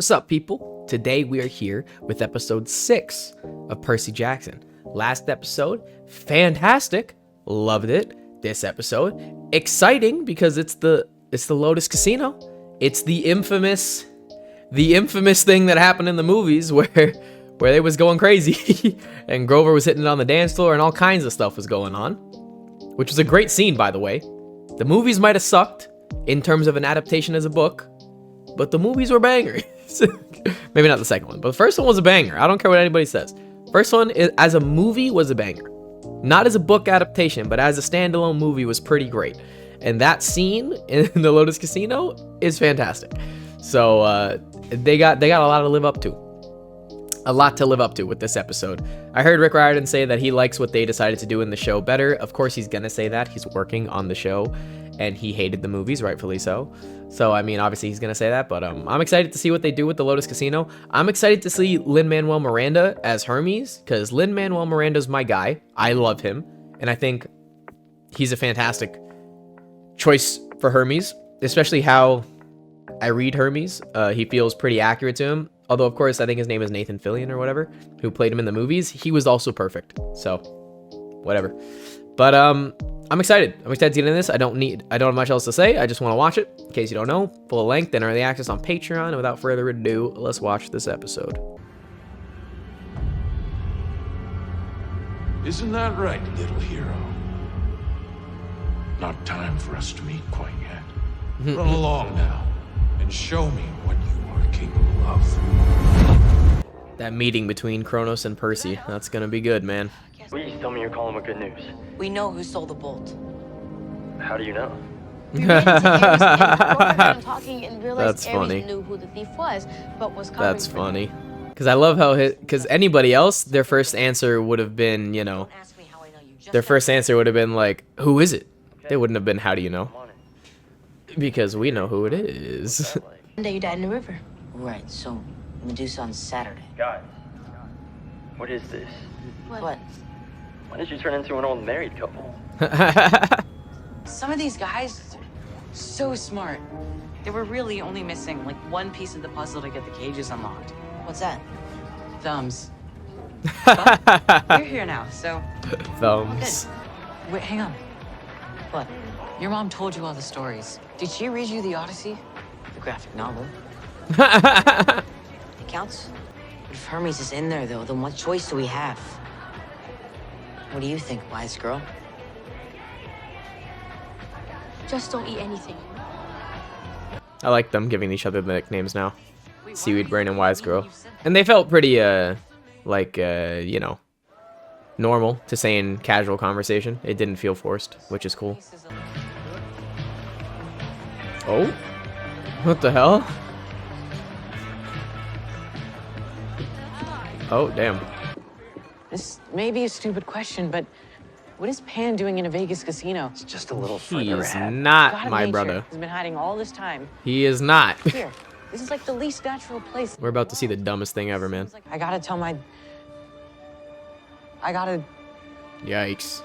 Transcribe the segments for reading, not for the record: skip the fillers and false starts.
What's up, people? Today we are here with episode 6 of Percy Jackson. Last episode, fantastic, loved it. This episode, exciting because it's the Lotus Casino. It's the infamous thing that happened in the movies where they was going crazy and Grover was hitting it on the dance floor and all kinds of stuff was going on, which was a great scene, by the way. The movies might have sucked in terms of an adaptation as a book, but the movies were bangers. Maybe not the second one, but the first one was a banger. I don't care what anybody says. First one, as a movie, was a banger. Not as a book adaptation, but as a standalone movie was pretty great. And that scene in the Lotus Casino is fantastic. So they got a lot to live up to. A lot to live up to with this episode. I heard Rick Riordan say that he likes what they decided to do in the show better. Of course, he's gonna say that. He's working on the show, and he hated the movies, rightfully so. So, I mean, obviously he's gonna say that, but I'm excited to see what they do with the Lotus Casino. I'm excited to see Lin-Manuel Miranda as Hermes, because Lin-Manuel Miranda's my guy. I love him, and I think he's a fantastic choice for Hermes, especially how I read Hermes. He feels pretty accurate to him. Although, of course, I think his name is Nathan Fillion or whatever, who played him in the movies. He was also perfect. So, whatever. But I'm excited. I'm excited to get into this. I don't have much else to say. I just want to watch it. In case you don't know, full length and early access on Patreon. And without further ado, let's watch this episode. Isn't that right, little hero? Not time for us to meet quite yet. Run along now and show me what you are capable of. That meeting between Kronos and Percy. That's gonna be good, man. Please tell me you're calling with good news. We know who stole the bolt. How do you know? That's funny. Knew who the thief was, but was That's funny. Because I love how because anybody else, their first answer would have been, you know, their first answer would have been like, who is it? They wouldn't have been, how do you know? Because we know who it is. One day you died in the river. Right, so Medusa on Saturday. Guys, what is this? What? Why did you turn into an old married couple? Some of these guys, so smart. They were really only missing like one piece of the puzzle to get the cages unlocked. What's that? Thumbs. But you're here now, so. Thumbs. Wait, hang on. What? Your mom told you all the stories. Did she read you the Odyssey? The graphic novel. It counts. But if Hermes is in there, though, then what choice do we have? What do you think, wise girl? Just don't eat anything. I like them giving each other the nicknames now. Seaweed Brain and Wise Girl. And they felt pretty, you know, normal to say in casual conversation. It didn't feel forced, which is cool. Oh? What the hell? Oh, damn. This may be a stupid question, but what is Pan doing in a Vegas casino? It's just a little He further is ahead. not God of my nature brother. has been hiding all this time. He is not. Here, this is like the least natural place. We're about to see the dumbest thing ever, man. I gotta tell my... I gotta... Yikes.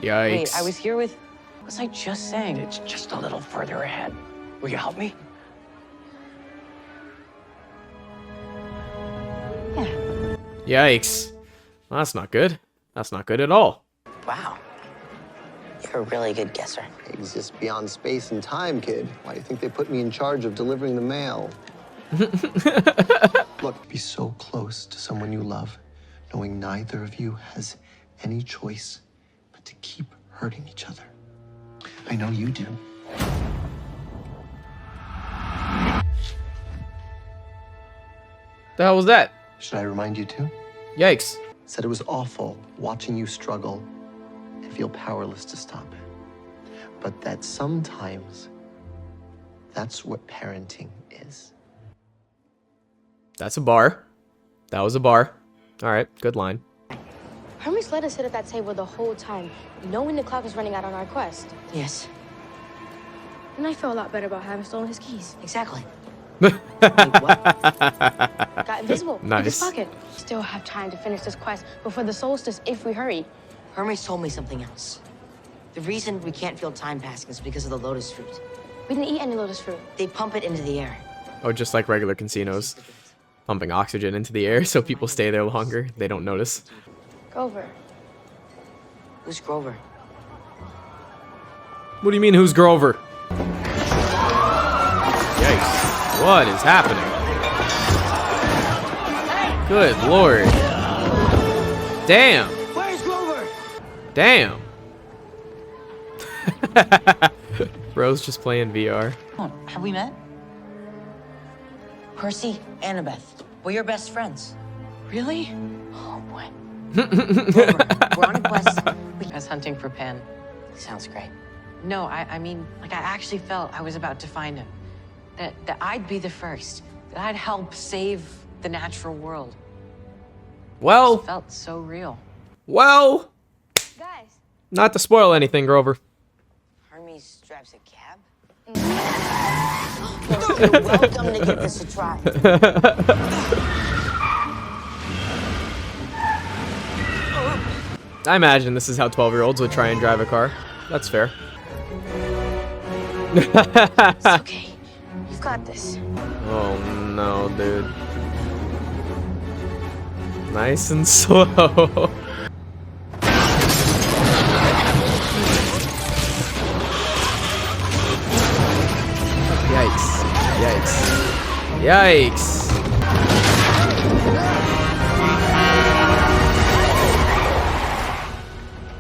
Wait, Yikes. I was here with... What was I just saying? It's just a little further ahead. Will you help me? Yikes. Well, that's not good. That's not good at all. Wow. You're a really good guesser. Exist beyond space and time, kid. Why do you think they put me in charge of delivering the mail? Look, be so close to someone you love, knowing neither of you has any choice but to keep hurting each other. I know you do. The hell was that? Should I remind you too? Yikes. Said it was awful watching you struggle and feel powerless to stop it. But that sometimes that's what parenting is. That's a bar. That was a bar. All right, good line. Hermes let us sit at that table the whole time, knowing the clock was running out on our quest. Yes, And I feel a lot better about having stolen his keys. exactly. Wait, what? Got invisible. In Nice. his pocket. Still have time to finish this quest before the solstice if we hurry. Hermes told me something else. The reason we can't feel time passing is because of the lotus fruit. We didn't eat any lotus fruit. They pump it into the air. Oh, just like regular casinos. Pumping oxygen into the air so people stay there longer. They don't notice. Grover. Who's Grover? What do you mean, who's Grover? Yikes. What is happening? Good lord. Damn. Where's Grover? Damn. Bro's just playing VR. Oh, have we met? Percy, Annabeth. We're your best friends. Really? Oh, boy. Grover, we're on a quest. I was hunting for Pan. Sounds great. No, I mean, like, I actually felt I was about to find him. That I'd be the first. That I'd help save the natural world. Well, It felt so real. well, Guys. not to spoil anything, Grover. Hermes drives a cab? You're welcome to give this a try. I imagine this is how 12-year-olds would try and drive a car. That's fair. It's okay. You've got this. Oh no, dude. Nice and slow. Yikes. Yikes. Yikes.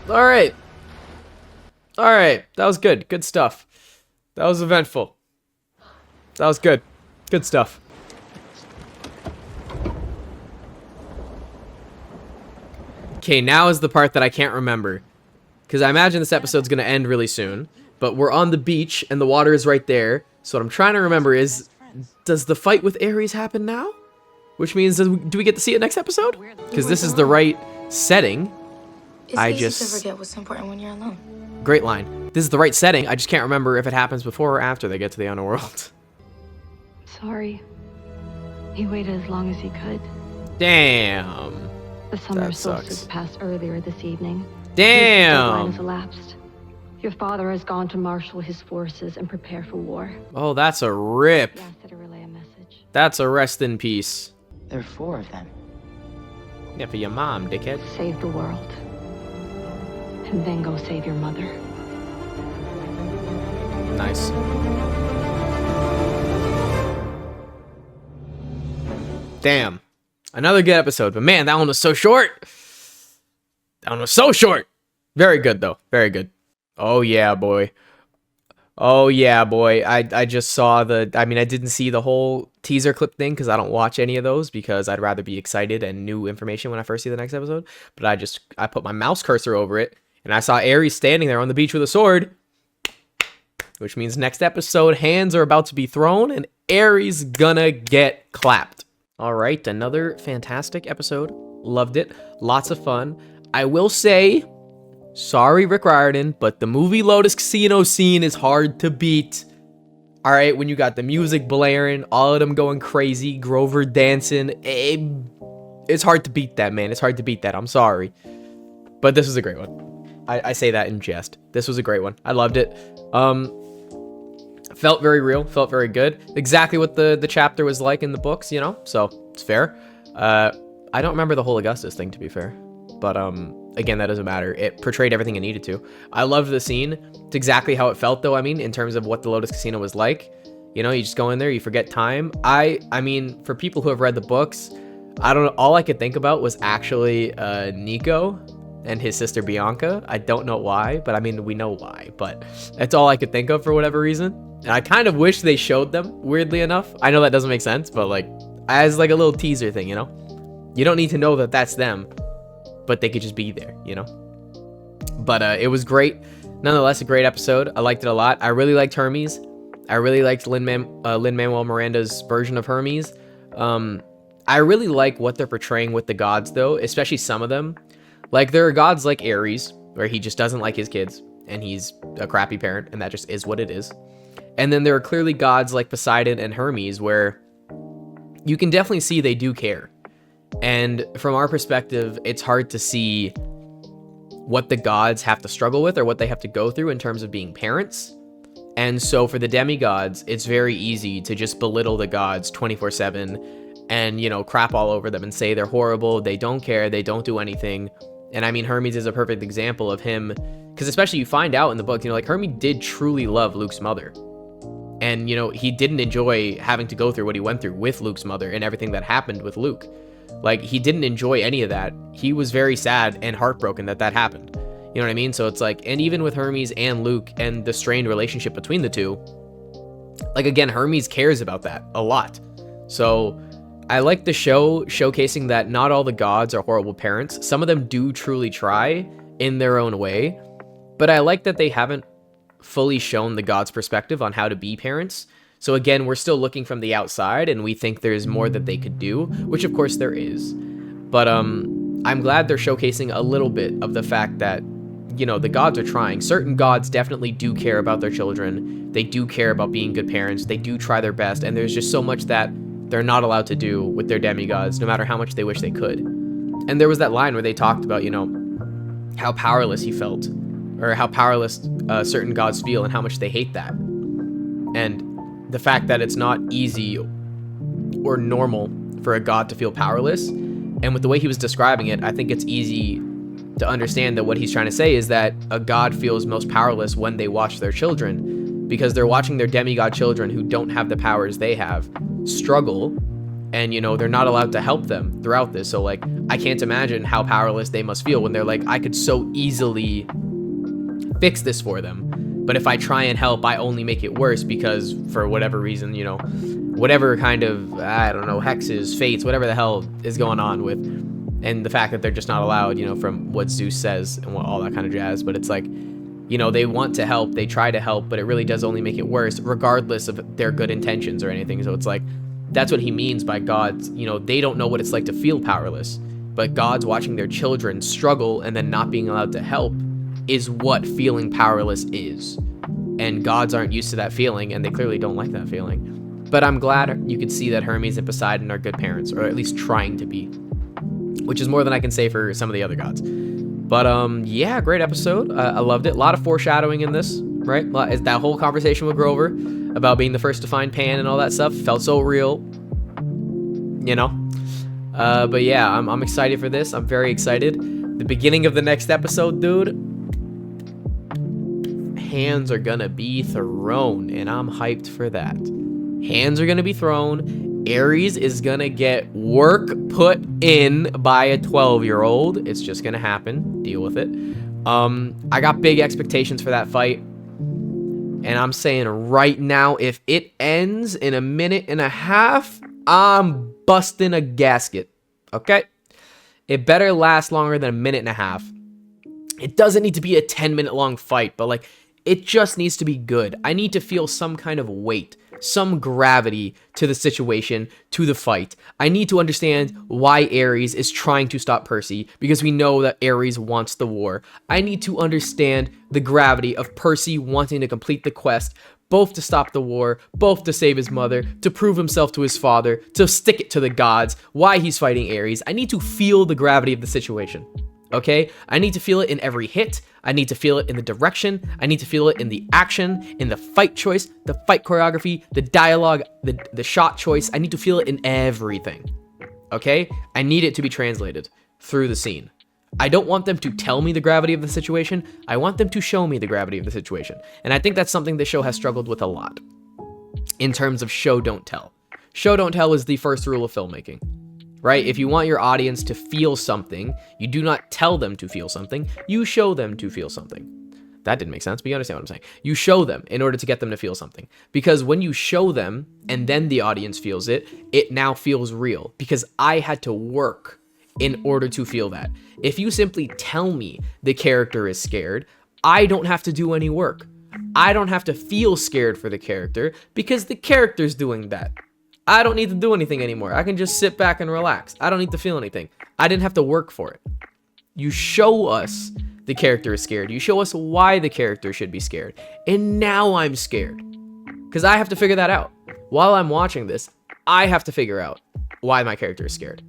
Alright. Alright. That was good. Good stuff. That was eventful. That was good. Good stuff. Okay, now is the part that I can't remember. Because I imagine this episode's going to end really soon. But we're on the beach, and the water is right there. So what I'm trying to remember is, does the fight with Ares happen now? Which means, do we get to see it next episode? Because this is the right setting. It's I easy just- to forget what's important when you're alone. Great line. This is the right setting. I just can't remember if it happens before or after they get to the underworld. Sorry. He waited as long as he could. Damn. The summer That sucks. solstice passed earlier this evening. The deadline has Damn. elapsed. Your father has gone to marshal his forces and prepare for war. Oh, that's a rip. He asked her to relay a message. That's a rest in peace. There are 4 of them. Yeah, for your mom, dickhead. Save the world. And then go save your mother. Nice. Damn. Another good episode, but man, that one was so short. That one was so short. Very good, though. Very good. Oh, yeah, boy. Oh, yeah, boy. I just saw I didn't see the whole teaser clip thing because I don't watch any of those because I'd rather be excited and new information when I first see the next episode. But I put my mouse cursor over it and I saw Ares standing there on the beach with a sword. Which means next episode, hands are about to be thrown and Ares gonna get clapped. All right, another fantastic episode. Loved it. Lots of fun. I will say, sorry, Rick Riordan, but the movie Lotus Casino scene is hard to beat. All right, when you got the music blaring, all of them going crazy, Grover dancing, it's hard to beat that, man. It's hard to beat that. I'm sorry. But this was a great one. I say that in jest. This was a great one. I loved it. Felt very real, felt very good. Exactly what the chapter was like in the books, you know? So, it's fair. I don't remember the whole Augustus thing, to be fair. But, again, that doesn't matter. It portrayed everything it needed to. I loved the scene. It's exactly how it felt, though, I mean, in terms of what the Lotus Casino was like. You know, you just go in there, you forget time. I mean, for people who have read the books, I don't know, all I could think about was actually Nico and his sister Bianca. I don't know why, but I mean, we know why. But that's all I could think of for whatever reason. And I kind of wish they showed them, weirdly enough. I know that doesn't make sense, but like, as like a little teaser thing, you know? You don't need to know that that's them, but they could just be there, you know? But it was great. Nonetheless, a great episode. I liked it a lot. I really liked Hermes. I really liked Lin-Manuel Miranda's version of Hermes. I really like what they're portraying with the gods, though, especially some of them. Like, there are gods like Ares, where he just doesn't like his kids, and he's a crappy parent, and that just is what it is. And then there are clearly gods like Poseidon and Hermes, where you can definitely see they do care. And from our perspective, it's hard to see what the gods have to struggle with or what they have to go through in terms of being parents. And so for the demigods, it's very easy to just belittle the gods 24/7 and, you know, crap all over them and say they're horrible, they don't care, they don't do anything. And I mean, Hermes is a perfect example of him, because especially you find out in the book, you know, like Hermes did truly love Luke's mother. And, you know, he didn't enjoy having to go through what he went through with Luke's mother and everything that happened with Luke. Like, he didn't enjoy any of that. He was very sad and heartbroken that that happened. You know what I mean? So it's like, and even with Hermes and Luke and the strained relationship between the two, like, again, Hermes cares about that a lot. So I like the show showcasing that not all the gods are horrible parents. Some of them do truly try in their own way, but I like that they haven't fully shown the gods' perspective on how to be parents. So again, we're still looking from the outside and we think there's more that they could do, which of course there is. But I'm glad they're showcasing a little bit of the fact that, you know, the gods are trying. Certain gods definitely do care about their children. They do care about being good parents. They do try their best. And there's just so much that they're not allowed to do with their demigods, no matter how much they wish they could. And there was that line where they talked about, you know, how powerless he felt, or how powerless certain gods feel and how much they hate that. And the fact that it's not easy or normal for a god to feel powerless. And with the way he was describing it, I think it's easy to understand that what he's trying to say is that a god feels most powerless when they watch their children, because they're watching their demigod children who don't have the powers they have struggle, and, you know, they're not allowed to help them throughout this. So, like, I can't imagine how powerless they must feel when they're like, I could so easily fix this for them, but if I try and help, I only make it worse because for whatever reason, you know, whatever kind of, I don't know, hexes, fates, whatever the hell is going on with, and the fact that they're just not allowed, you know, from what Zeus says and all that kind of jazz. But it's like, you know, they want to help, they try to help, but it really does only make it worse, regardless of their good intentions or anything. So it's like, that's what he means by gods. You know, they don't know what it's like to feel powerless, but gods watching their children struggle and then not being allowed to help is what feeling powerless is. And gods aren't used to that feeling, and they clearly don't like that feeling. But I'm glad you could see that Hermes and Poseidon are good parents, or at least trying to be, which is more than I can say for some of the other gods. But yeah, great episode. I loved it. A lot of foreshadowing in this, right? That whole conversation with Grover about being the first to find Pan and all that stuff felt so real, you know? But yeah, I'm excited for this. I'm very excited. The beginning of the next episode, dude, hands are gonna be thrown, and I'm hyped for that. Hands are gonna be thrown. Ares is gonna get work put in by a 12-year-old. It's just gonna happen. Deal with it. I got big expectations for that fight, and I'm saying right now, if it ends in a minute and a half, I'm busting a gasket. Okay? It better last longer than a minute and a half. It doesn't need to be a 10-minute long fight, but like, it just needs to be good. I need to feel some kind of weight, some gravity to the situation, to the fight. I need to understand why Ares is trying to stop Percy, because we know that Ares wants the war. I need to understand the gravity of Percy wanting to complete the quest, both to stop the war, both to save his mother, to prove himself to his father, to stick it to the gods, why he's fighting Ares. I need to feel the gravity of the situation. Okay? I need to feel it in every hit. I need to feel it in the direction. I need to feel it in the action, in the fight choice, the fight choreography, the dialogue, the shot choice. I need to feel it in everything. Okay? I need it to be translated through the scene. I don't want them to tell me the gravity of the situation. I want them to show me the gravity of the situation. And I think that's something the show has struggled with a lot in terms of show don't tell. Show don't tell is the first rule of filmmaking. Right? If you want your audience to feel something, you do not tell them to feel something, you show them to feel something. That didn't make sense, but you understand what I'm saying. You show them in order to get them to feel something. Because when you show them and then the audience feels it, it now feels real. Because I had to work in order to feel that. If you simply tell me the character is scared, I don't have to do any work. I don't have to feel scared for the character because the character's doing that. I don't need to do anything anymore. I can just sit back and relax. I don't need to feel anything. I didn't have to work for it. You show us the character is scared. You show us why the character should be scared. And now I'm scared. Because I have to figure that out. While I'm watching this, I have to figure out why my character is scared.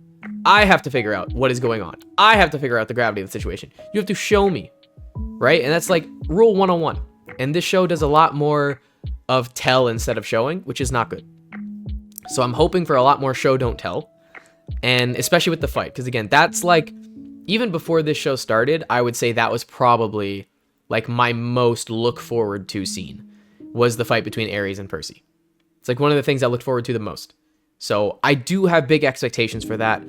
I have to figure out what is going on. I have to figure out the gravity of the situation. You have to show me. Right? And that's like rule 101. And this show does a lot more of tell instead of showing, which is not good. So I'm hoping for a lot more show don't tell, and especially with the fight, because again, that's like, even before this show started, I would say that was probably like my most look forward to scene, was the fight between Ares and Percy. It's like one of the things I looked forward to the most. So I do have big expectations for that.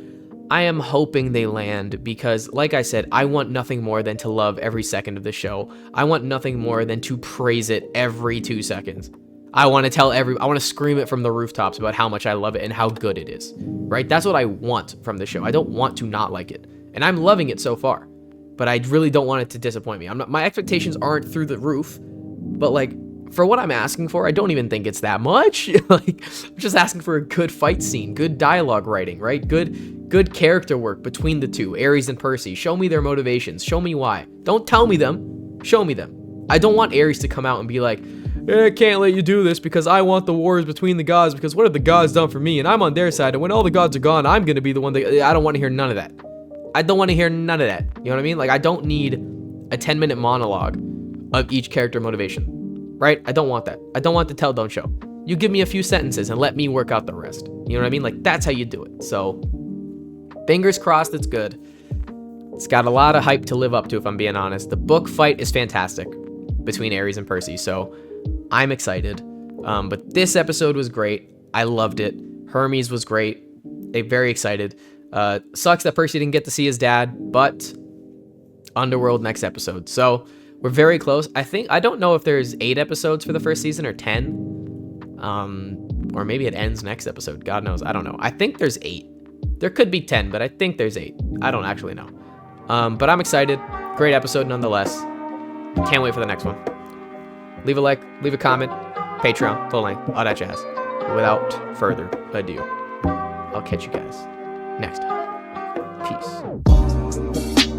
I am hoping they land because, like I said, I want nothing more than to love every second of the show. I want nothing more than to praise it every 2 seconds. I want to scream it from the rooftops about how much I love it and how good it is, right? That's what I want from the show. I don't want to not like it, and I'm loving it so far, but I really don't want it to disappoint me. My expectations aren't through the roof, but like, for what I'm asking for, I don't even think it's that much. Like, I'm just asking for a good fight scene, good dialogue writing, right? Good character work between the two, Ares and Percy. Show me their motivations. Show me why. Don't tell me them. Show me them. I don't want Ares to come out and be like, I can't let you do this because I want the wars between the gods, because what have the gods done for me? And I'm on their side, and when all the gods are gone, I'm going to be the one that... I don't want to hear none of that. I don't want to hear none of that. You know what I mean? Like, I don't need a 10-minute monologue of each character motivation. Right? I don't want that. I don't want the tell, don't show. You give me a few sentences and let me work out the rest. You know what I mean? Like, that's how you do it. So, fingers crossed it's good. It's got a lot of hype to live up to, if I'm being honest. The book fight is fantastic between Ares and Percy, so I'm excited. But this episode was great. I loved it. Hermes was great. Very excited. Sucks that Percy didn't get to see his dad, but Underworld next episode. So, we're very close. I don't know if there's 8 episodes for the first season or 10. Or maybe it ends next episode. God knows. I don't know. I think there's 8. There could be 10, but I think there's 8. I don't actually know. But I'm excited. Great episode nonetheless. Can't wait for the next one. Leave a like, leave a comment, Patreon, full length, all that jazz. Without further ado, I'll catch you guys next time. Peace.